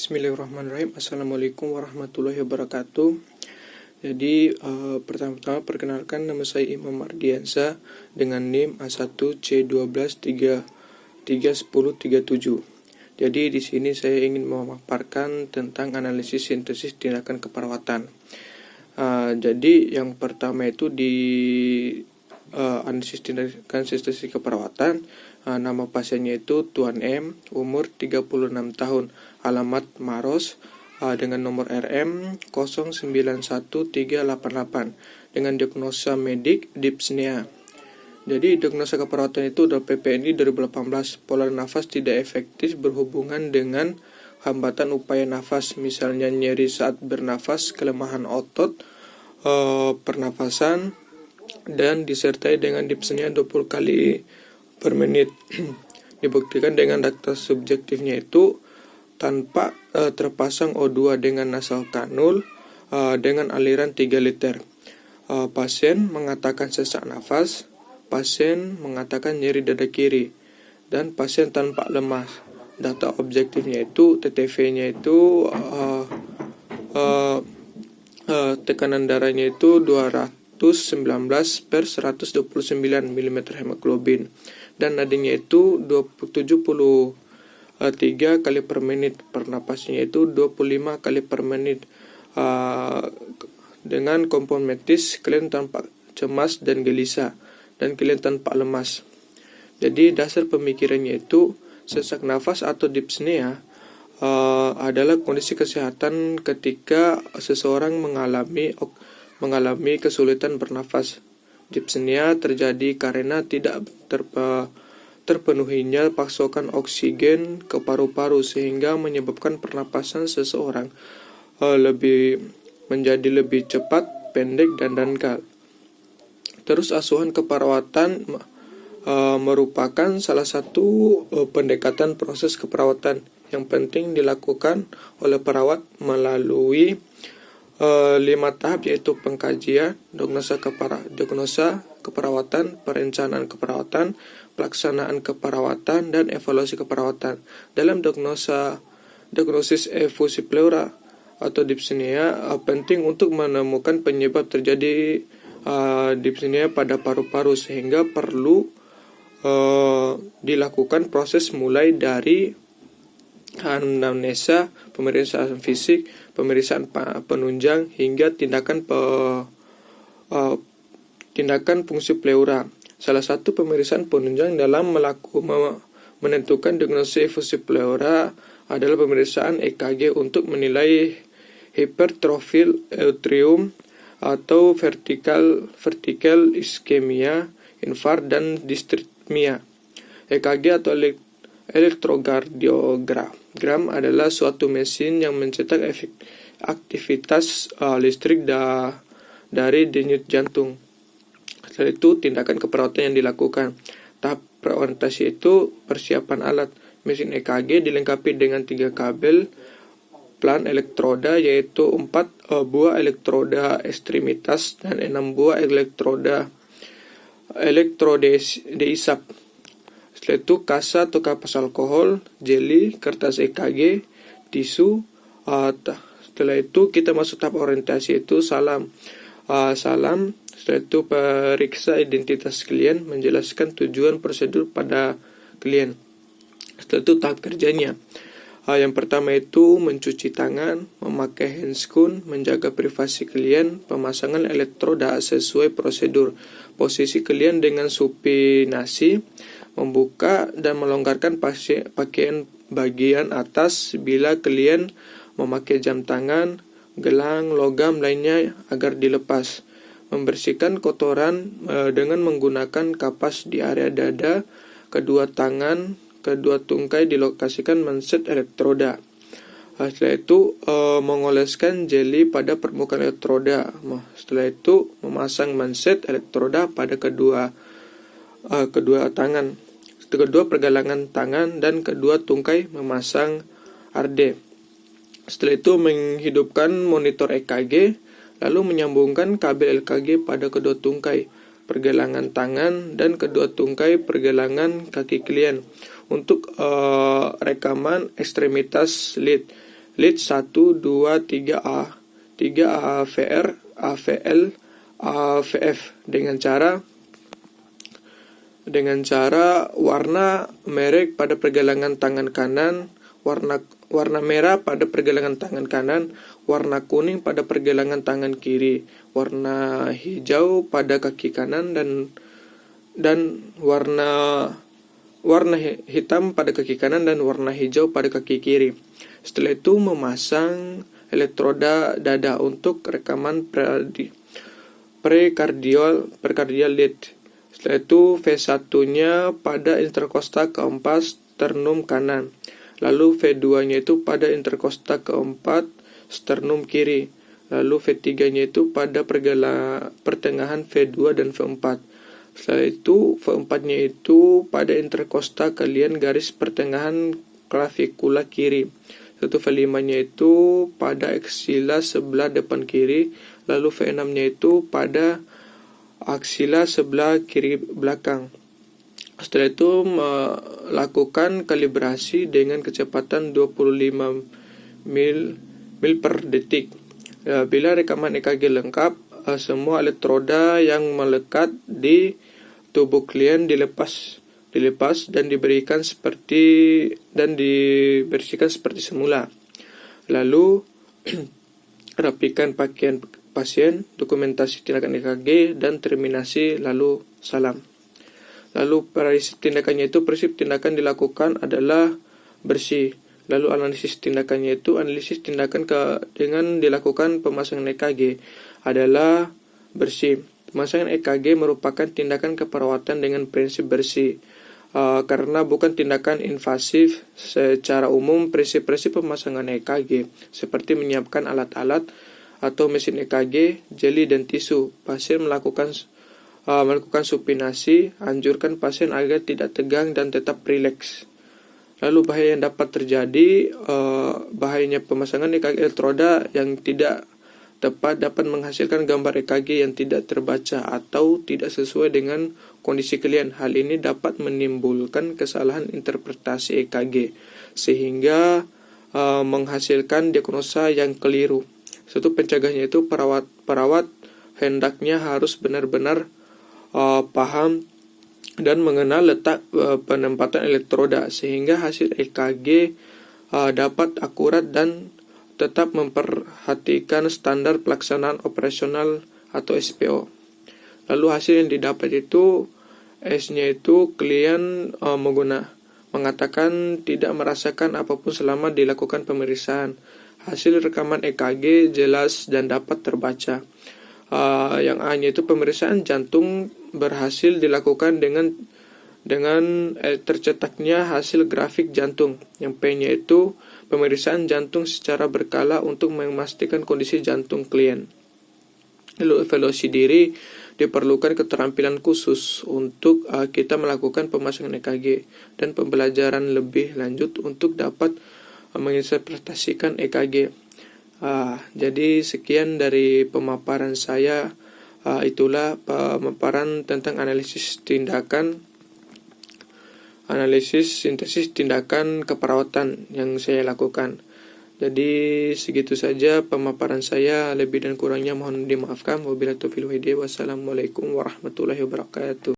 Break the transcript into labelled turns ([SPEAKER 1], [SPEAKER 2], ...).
[SPEAKER 1] Bismillahirrahmanirrahim. Assalamualaikum warahmatullahi wabarakatuh. Jadi pertama-tama perkenalkan, nama saya Imam Ardiansa dengan NIM A1C12331037. Jadi di sini saya ingin memaparkan tentang analisis sintesis tindakan keperawatan. Jadi yang pertama itu di analisis tindakan sintesis keperawatan, nama pasiennya itu Tuan M, umur 36 tahun, alamat Maros, dengan nomor RM 091388 dengan diagnosa medik dyspnea. Jadi diagnosa keperawatan itu adalah PPNI 2018, pola nafas tidak efektif berhubungan dengan hambatan upaya nafas, misalnya nyeri saat bernafas, kelemahan otot pernafasan, dan disertai dengan dyspnea 20 kali per menit. Dibuktikan dengan data subjektifnya itu tanpa terpasang O2 dengan nasal kanul dengan aliran 3 liter. Pasien mengatakan sesak nafas, pasien mengatakan nyeri dada kiri, dan pasien tanpa lemah. Data objektifnya itu TTV-nya itu tekanan darahnya itu 219/129 mm hemoglobin, dan nadinya itu 73 kali per menit, pernapasnya itu 25 kali per menit. Dengan kompon medis, kalian tampak cemas dan gelisah, dan kalian tanpa lemas. Jadi dasar pemikirannya itu sesak nafas atau dyspnea adalah kondisi kesehatan ketika seseorang mengalami kesulitan bernafas. Dyspnea terjadi karena tidak terpenuhinya pasokan oksigen ke paru-paru, sehingga menyebabkan pernapasan seseorang menjadi lebih cepat, pendek, dan dangkal. Terus asuhan keperawatan merupakan salah satu pendekatan proses keperawatan yang penting dilakukan oleh perawat melalui 5 tahap, yaitu pengkajian, diagnosa keperawatan, perencanaan keperawatan, pelaksanaan keperawatan, dan evaluasi keperawatan. Dalam diagnosis efusi pleura atau dyspnea, penting untuk menemukan penyebab terjadi dyspnea pada paru-paru, sehingga perlu dilakukan proses mulai dari anamnesa, pemeriksaan fisik, pemeriksaan penunjang, hingga tindakan fungsi pleura. Salah satu pemeriksaan penunjang dalam menentukan diagnosis efusi pleura adalah pemeriksaan EKG untuk menilai hipertrofil atrium atau vertikal iskemia, infart, dan distritmia. EKG atau elektrokardiogram adalah suatu mesin yang mencetak aktivitas listrik dari denyut jantung. Setelah itu tindakan keperawatan yang dilakukan. Tahap preorientasi itu persiapan alat. Mesin EKG dilengkapi dengan 3 kabel plan elektroda, yaitu 4 buah elektroda ekstremitas dan 6 buah elektrodeisap. Setelah itu kasa atau kapas alkohol, jeli, kertas EKG, tisu. Setelah itu kita masuk tahap orientasi, itu salam. Setelah itu periksa identitas klien, menjelaskan tujuan prosedur pada klien. Setelah itu tahap kerjanya. Yang pertama itu mencuci tangan, memakai handscoon, menjaga privasi klien, pemasangan elektroda sesuai prosedur, posisi klien dengan supinasi, membuka dan melonggarkan pakaian bagian atas bila klien memakai jam tangan, gelang, logam lainnya agar dilepas. Membersihkan kotoran dengan menggunakan kapas di area dada, kedua tangan, kedua tungkai dilokasikan menset elektroda. Setelah itu mengoleskan jeli pada permukaan elektroda. Setelah itu memasang menset elektroda pada kedua tangan, kedua pergelangan tangan, dan kedua tungkai memasang RD. Setelah itu menghidupkan monitor EKG, lalu menyambungkan kabel EKG pada kedua tungkai pergelangan tangan dan kedua tungkai pergelangan kaki klien untuk rekaman ekstremitas lead lead 1, 2, 3A, 3 AVR, AVL, AVF dengan cara warna merek pada pergelangan tangan kanan, warna merah pada pergelangan tangan kanan, warna kuning pada pergelangan tangan kiri, warna hijau pada kaki kanan dan warna hitam pada kaki kanan dan warna hijau pada kaki kiri. Setelah itu memasang elektroda dada untuk rekaman prekardial lead. Setelah itu V1-nya pada interkosta keempat sternum kanan. Lalu V2-nya itu pada interkosta keempat sternum kiri. Lalu V3-nya itu pada pertengahan V2 dan V4. Setelah itu V4-nya itu pada interkosta kalian garis pertengahan klavikula kiri. Lalu V5-nya itu pada aksila sebelah depan kiri. Lalu V6-nya itu pada aksila sebelah kiri belakang. Setelah itu melakukan kalibrasi dengan kecepatan 25 mil per detik. Bila rekaman EKG lengkap, semua elektroda yang melekat di tubuh klien dilepas dan dibersihkan seperti semula. Lalu rapikan pakaian pasien, dokumentasi tindakan EKG dan terminasi, lalu salam. Lalu prinsip tindakannya itu, prinsip tindakan dilakukan adalah bersih. Lalu analisis tindakannya itu, analisis tindakan dengan dilakukan pemasangan EKG adalah bersih. Pemasangan EKG merupakan tindakan keperawatan dengan prinsip bersih. Karena bukan tindakan invasif. Secara umum, prinsip-prinsip pemasangan EKG seperti menyiapkan alat-alat atau mesin EKG, jeli dan tisu. Pasien melakukan supinasi, anjurkan pasien agar tidak tegang dan tetap rileks. Lalu bahaya yang dapat terjadi, bahayanya pemasangan EKG elektroda yang tidak tepat dapat menghasilkan gambar EKG yang tidak terbaca atau tidak sesuai dengan kondisi klien. Hal ini dapat menimbulkan kesalahan interpretasi EKG sehingga menghasilkan diagnosa yang keliru. Satu pencegahannya itu perawat hendaknya harus benar-benar paham dan mengenal letak penempatan elektroda sehingga hasil EKG dapat akurat dan tetap memperhatikan standar pelaksanaan operasional atau SPO. Lalu hasil yang didapat itu S-nya itu klien mengatakan tidak merasakan apapun selama dilakukan pemeriksaan. Hasil rekaman EKG jelas dan dapat terbaca. Yang A-nya itu pemeriksaan jantung berhasil dilakukan dengan tercetaknya hasil grafik jantung. Yang P-nya itu pemeriksaan jantung secara berkala untuk memastikan kondisi jantung klien. Lalu evaluasi diri, diperlukan keterampilan khusus untuk kita melakukan pemasangan EKG dan pembelajaran lebih lanjut untuk dapat menginterpretasikan EKG. Jadi sekian dari pemaparan saya. Itulah pemaparan tentang analisis sintesis tindakan keperawatan yang saya lakukan. Jadi segitu saja pemaparan saya, lebih dan kurangnya mohon dimaafkan. Wabillahi taufiq wal hidayah. Wassalamualaikum warahmatullahi wabarakatuh.